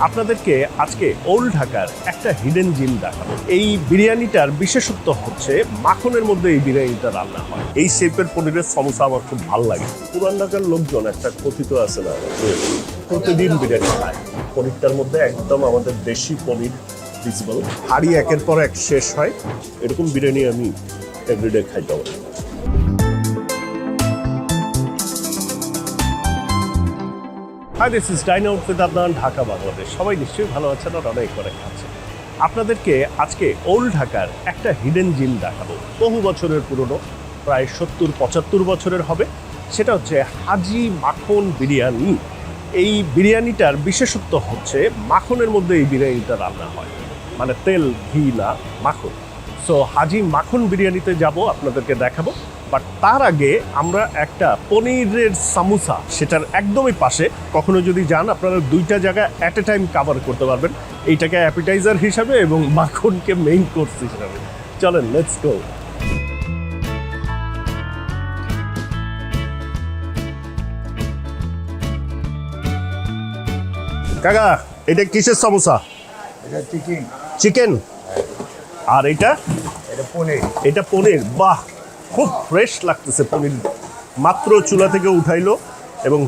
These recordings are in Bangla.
আপনাদেরকে আজকে ওল্ড ঢাকার একটা হিডেন জিম দেখাবো। এই বিরিয়ানিটার বিশেষত্ব হচ্ছে মাখনের মধ্যে এই বিরিয়ানিটা রান্না হয়। এই শেপের পনিরের সমোসা আমার খুব ভালো লাগে। পুরান ঢাকার লোকজন একটা কথিত আছে না যে প্রতিদিন বিরিয়ানি খায়। পনিরটার মধ্যে একদম আমাদের দেশি পনির ভিজিবল, হাড়ি একের পর এক শেষ হয়। এরকম বিরিয়ানি আমি এভরিডে খাইতে পারি। Hi, this is Dine Out with Adnan, Dhaka Bangladesh. সবাই নিশ্চয়ই ভালো আছেন আর অনেক আছেন। আপনাদেরকে আজকে ওল্ড ঢাকার একটা হিডেন জিম দেখাবো। বহু বছরের পুরনো, প্রায় 70-75 বছরের হবে। সেটা হচ্ছে হাজি মাখন বিরিয়ানি। এই বিরিয়ানিটার বিশেষত্ব হচ্ছে মাখনের মধ্যে এই বিরিয়ানিটা রান্না হয়, মানে তেল ঘি না, মাখন। সো হাজি মাখন বিরিয়ানিতে যাব, আপনাদেরকে দেখাবো। বাট তার আগে আমরা একটা পনিরের সামোসা, সেটার একদমই পাশে কখনো যদি যান আপনারা দুইটা জায়গা অ্যাট এ টাইম কাভার করতে পারবেন। এইটাকে অ্যাপিটাইজার হিসাবে এবং মাখনকে মেইন কোর্স হিসাবে। চলেন, লেটস গো। কাকা, এটা কিসের সামোসা? এটা চিকেন। চিকেন। আর এটা পনির। এটা পনির। বাহ, খুব ফ্রেশ লাগতেছে পনির, মাত্র চুলা থেকে উঠাইলো এবং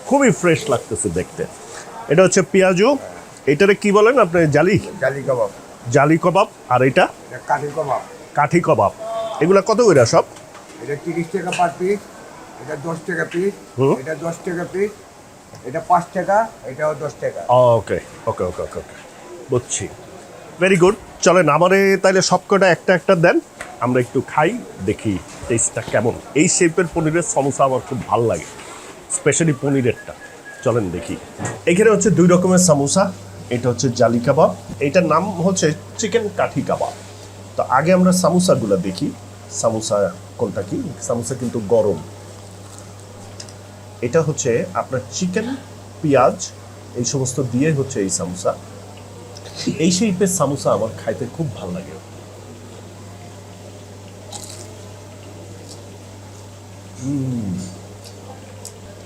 খুবই ফ্রেশ লাগতেছে দেখতে। এটা হচ্ছে পেঁয়াজু। এটারে কি বলেন আপনি? জালি জালি কাবাব। জালি কাবাব। আর এটা কাঠি কাবাব। কাঠি কাবাব। এগুলা কত করে সব? এটা 30 টাকা পার পিস, এটা 10 টাকা পিস, এটা 10 টাকা পিস, এটা 5 টাকা, এটাও 10 টাকা। ওকে ওকে ওকে ওকে ওকে, বুঝছি। Very good. চলেন, আমারে তাইলে সবকটা একটা একটা দেন, আমরা একটু খাই, দেখি টেস্টটা কেমন। এই শেপের পনিরের সমোসা আমার খুব ভালো লাগে, স্পেশালি পনিরেরটা। চলেন দেখি। এখানে হচ্ছে দুই রকমের সমোসা। এটা হচ্ছে জালি কাবাব, এইটার নাম হচ্ছে চিকেন কাঠি কাবাব। তো আগে আমরা সমোসাগুলো দেখি। সমোসা কোনটা কি? সমোসা কিন্তু গরম। এটা হচ্ছে আপনার চিকেন, পেঁয়াজ এই সমস্ত দিয়ে হচ্ছে এই সমোসা। এই শেপের সমোসা আমার খাইতে খুব ভালো লাগে।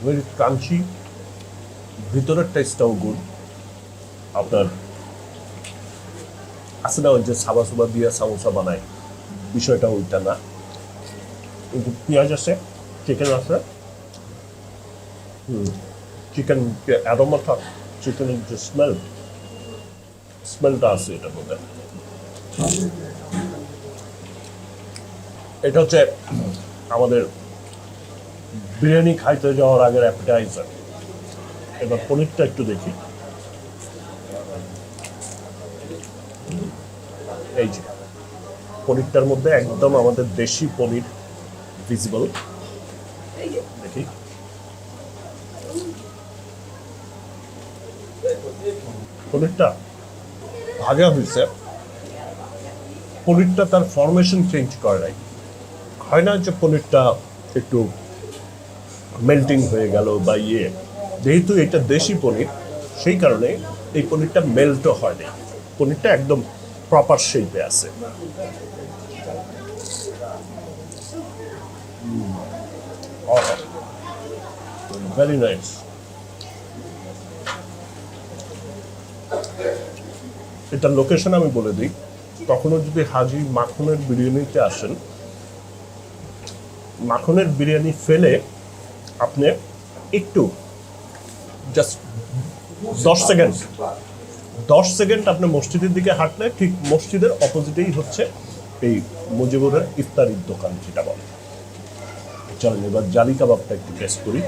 ভেরি ক্রাঞ্চি, ভিতরের টেস্টটাও গুড। আপনার আছে না ওই যে সাবা সুবা দিয়ে সমোসা বানায়, বিষয়টা ওইটা না, কিন্তু পেঁয়াজ আছে, চিকেন আছে। চিকেন অ্যারোমাটা, চিকেনের যে স্মেলটা আছে এটার মধ্যে। এটা হচ্ছে আমাদের বিরিয়ানি খাইতে যাওয়ার আগের অ্যাপিটাইজার। এবার পনিরটা একটু দেখি। এই যে পনিরটার মধ্যে একদম আমাদের দেশি পনির ভিজিবল। দেখি, পনিরটা ভাজা হয়েছে, পনিরটা তার ফরমেশন চেঞ্জ করে নাই। হয় না যে পনিরটা একটু মেল্টিং হয়ে গেল বা ইয়ে, যেহেতু এটা দেশি পনির সেই কারণে এই পনিরটা মেল্টও হয় নাই, পনিরটা একদম প্রপার শেপে আছে। Very nice. এটার লোকেশন আমি বলে দিই, কখনো যদি হাজি মাখনের বিরিয়ানিতে আসেন, মাখনের বিরিয়ানি ফেলে আপনি একটু জাস্ট 10 সেকেন্ড আপনি মসজিদের দিকে হাঁটলে ঠিক মসজিদের অপোজিটেই হচ্ছে এই মুজিবুরের ইফতারির দোকান, যেটা বলে। চলেন এবার জালি কাবাবটা একটু টেস্ট করি।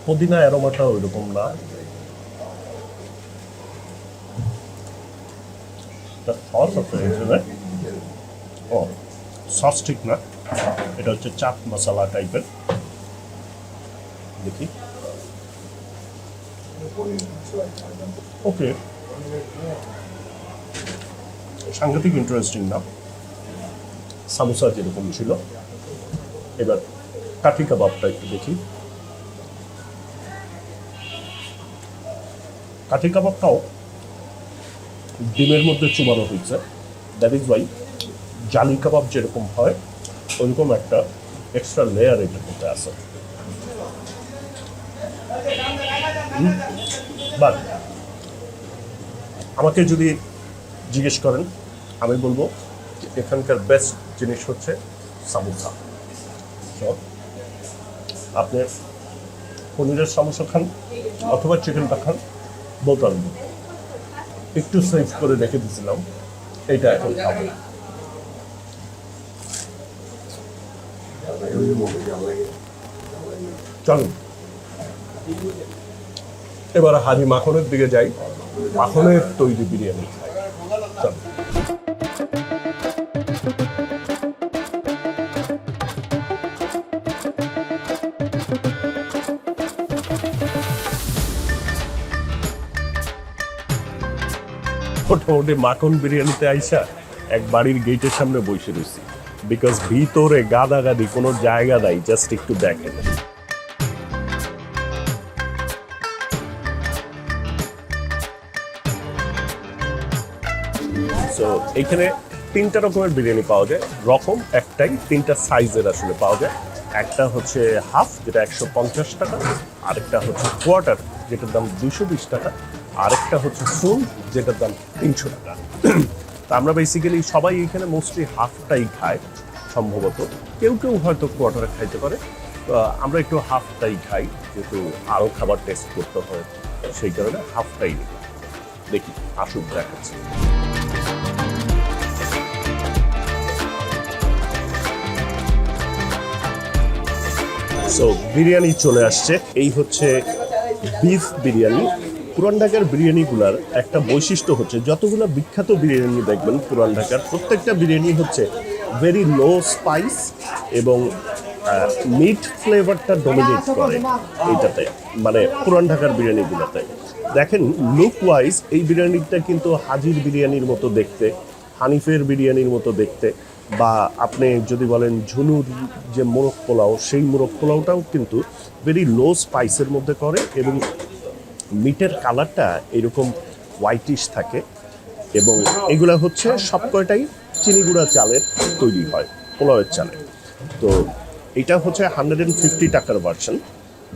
পুদিনা অ্যারোমাটা ওইরকম না। সস আছে এখানে। ও, সস ঠিক না, এটা হচ্ছে চাট মশলা টাইপের। দেখি। ওকে, সাংঘাতিক ইন্টারেস্টিং না, সামোসা যেরকম ছিল। এবার কাঠি কাবাবটা একটু দেখি। কাঠি কাবাবটাও ডিমের মধ্যে চুবানো হয়েছে, দ্যাট ইজ ওয়াই জালি কাবাব যেরকম হয় ওইরকম একটা এক্সট্রা লেয়ার এটার মধ্যে আছে। বাট আমাকে যদি জিজ্ঞেস করেন আমি বলবো যে এখানকার বেস্ট জিনিস হচ্ছে সামোসা। আপনি পনিরের সামোসা খান অথবা চিকেনটা খান, বলতে পারবেন। একটু সেভ করে রেখে দিয়েছিলাম, এইটা এখন খাবো। চলুন এবার হাজি মাখনের দিকে যাই, মাখনের তৈরি বিরিয়ানি খাই। চলুন। মোটামুটি মাখন বিরিয়ানিতে আইসা এক বাড়ির গেটের সামনে বসে রয়েছি, বিকজ ভিতরে গাদাগাদি কোনো জায়গা নাই, জাস্ট একটু দেখেন। সো এখানে তিনটা রকমের বিরিয়ানি পাওয়া যায়, রকম একটাই, তিনটা সাইজের আসলে পাওয়া যায়। একটা হচ্ছে হাফ, যেটা 150 টাকা, আরেকটা হচ্ছে কোয়ার্টার, যেটার দাম 220 টাকা, আরেকটা হচ্ছে ফুল, যেটার দাম 300 টাকা। তা আমরা বেসিক্যালি সবাই এখানে মোস্টলি হাফটাই খায় সম্ভবত, কেউ কেউ হয়তো কোয়ার্টারে খাইতে পারে। আমরা একটু হাফটাই খাই, যেহেতু আরও খাবার টেস্ট করতে হয়, সেই কারণে হাফটাই নিই। দেখি আসুক দেখাচ্ছি। সো বিরিয়ানি চলে আসছে, এই হচ্ছে বিফ বিরিয়ানি। পুরান ঢাকার বিরিয়ানিগুলার একটা বৈশিষ্ট্য হচ্ছে, যতগুলো বিখ্যাত বিরিয়ানি দেখবেন পুরান ঢাকার, প্রত্যেকটা বিরিয়ানি হচ্ছে ভেরি লো স্পাইস এবং মিট ফ্লেভারটা ডমিনেট করে এইটাতে, মানে পুরান ঢাকার বিরিয়ানিগুলোতে। দেখেন লুক ওয়াইজ এই বিরিয়ানিটা কিন্তু হাজির বিরিয়ানির মতো দেখতে, হানিফের বিরিয়ানির মতো দেখতে, বা আপনি যদি বলেন ঝুনুর যে মোরগ পোলাও, সেই মোরগ পোলাওটাও কিন্তু ভেরি লো স্পাইসের মধ্যে করে এবং মিটের কালারটা এরকম হোয়াইটিশ থাকে। এবং এগুলা হচ্ছে সব কয়টাই চিনি গুঁড়া চালের তৈরি হয়, পোলাওয়ের চালে। তো এটা হচ্ছে 150 টাকার ভার্সন।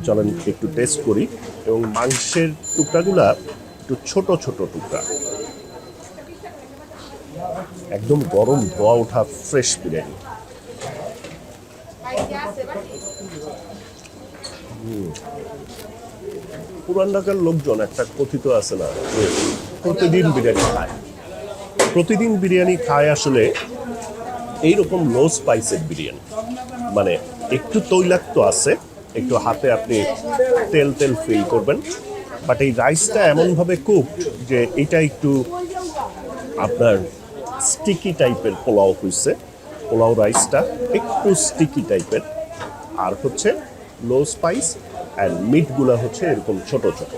চলেন একটু টেস্ট করি। এবং মাংসের টুকরাগুলা একটু ছোট ছোট টুকরা, একদম গরম ধোয়া ওঠা ফ্রেশ বিরিয়ানি। পুরান ঢাকার লোকজন একটা কথিত আছে না, যে প্রতিদিন বিরিয়ানি খায়। প্রতিদিন বিরিয়ানি খায় আসলে এইরকম লো স্পাইসের বিরিয়ানি, মানে একটু তৈলাক্ত আছে, একটু হাতে আপনি তেল তেল ফিল করবেন, বাট এই রাইসটা এমনভাবে কুক যে এটা একটু আপনার স্টিকি টাইপের পোলাও হয়েছে। পোলাও রাইসটা একটু স্টিকি টাইপের, আর হচ্ছে লো স্পাইস, অ্যান্ড মিটগুলো হচ্ছে এরকম ছোট ছোট।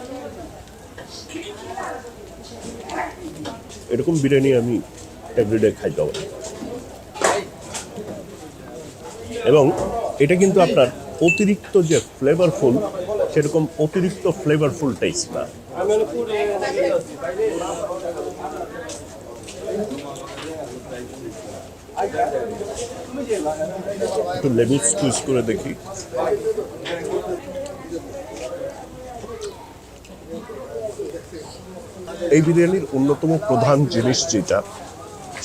এরকম বিরিয়ানি আমি এভরিডে খাইতে হবে। এবং এটা কিন্তু আপনার অতিরিক্ত যে ফ্লেভারফুল, সেরকম অতিরিক্ত ফ্লেভারফুল টেস্ট না। একটু লেবু স্কুইজ করে দেখি। এই বিরিয়ানির অন্যতম প্রধান জিনিস যেটা,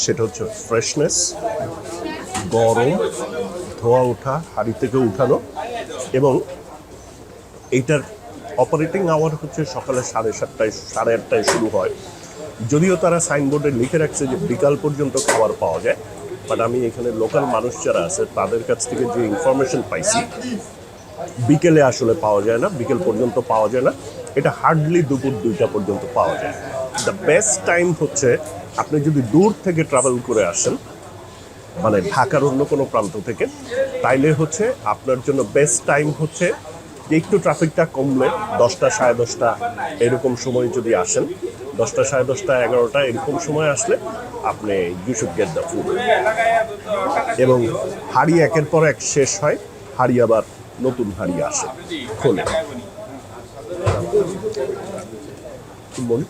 সেটা হচ্ছে ফ্রেশনেস, গরম ধোয়া ওঠা, হাঁড়ি থেকে উঠানো। এবং এইটার অপারেটিং আওয়ার হচ্ছে সকালে 7:30টায় 8:30টায় শুরু হয়। যদিও তারা সাইনবোর্ডে লিখে রাখছে যে বিকাল পর্যন্ত খাবার পাওয়া যায়, বাট আমি এখানে লোকাল মানুষ যারা আছে তাদের কাছ থেকে যে ইনফরমেশন পাইছি, বিকেলে আসলে পাওয়া যায় না, বিকেল পর্যন্ত পাওয়া যায় না, এটা হার্ডলি দুপুর 2টা পর্যন্ত পাওয়া যায়। দ্য বেস্ট টাইম হচ্ছে আপনি যদি দূর থেকে ট্রাভেল করে আসেন, মানে ঢাকার অন্য কোনো প্রান্ত থেকে, তাইলে হচ্ছে আপনার জন্য বেস্ট টাইম হচ্ছে যে একটু ট্রাফিকটা কমলে 10টা 10:30 এরকম সময় যদি আসেন, 10টা 10:30 11টা এরকম সময় আসলে আপনি you should get the food. এবং হাঁড়ি একের পর এক শেষ হয়, হাঁড়ি আবার নতুন হাঁড়ি আসে খোলে। বলি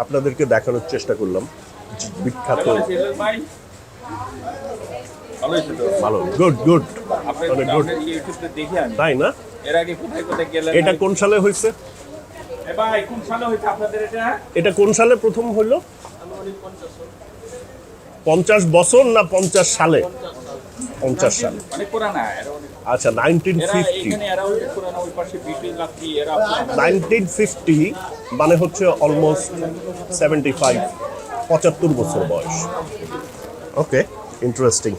আপনাদেরকে দেখানোর চেষ্টা করলাম বিখ্যাত। ভালো, গুড গুড, অনেক গুড। তাই না? এটা কোন সালে হয়েছে? এটা কোন সালে প্রথম হইলো? 50 বছর না 50 সালে? 50 সালে। আচ্ছা, 1950 মানে হচ্ছে অলমোস্ট 75 বছর বয়স। ওকে, ইন্টারেস্টিং,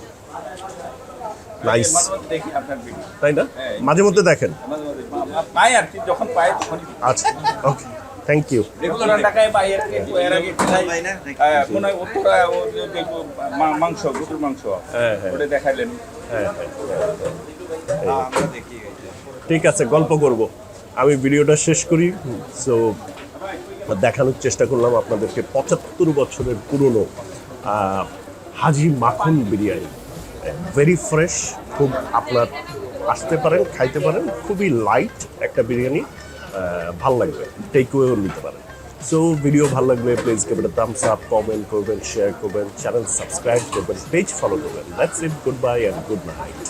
নাইস। তাই না? মাঝে মধ্যে দেখেন? আচ্ছা, ওকে, থ্যাংক ইউ। ঠিক আছে, গল্প করব, আমি ভিডিওটা শেষ করি। সো দেখানোর চেষ্টা করলাম আপনাদেরকে 75 বছরের পুরনো হাজি মাখন বিরিয়ানি। ভেরি ফ্রেশ, খুব আপনার আসতে পারেন, খাইতে পারেন, খুবই লাইট একটা বিরিয়ানি, ভাল লাগবে, টেক ওয়েও নিতে পারেন। সো ভিডিও ভালো লাগলে please give it a Thums up, comment করবেন, শেয়ার করবেন, চ্যানেল সাবস্ক্রাইব করবেন, পেজ ফলো করবেন। That's it, good bye and good night.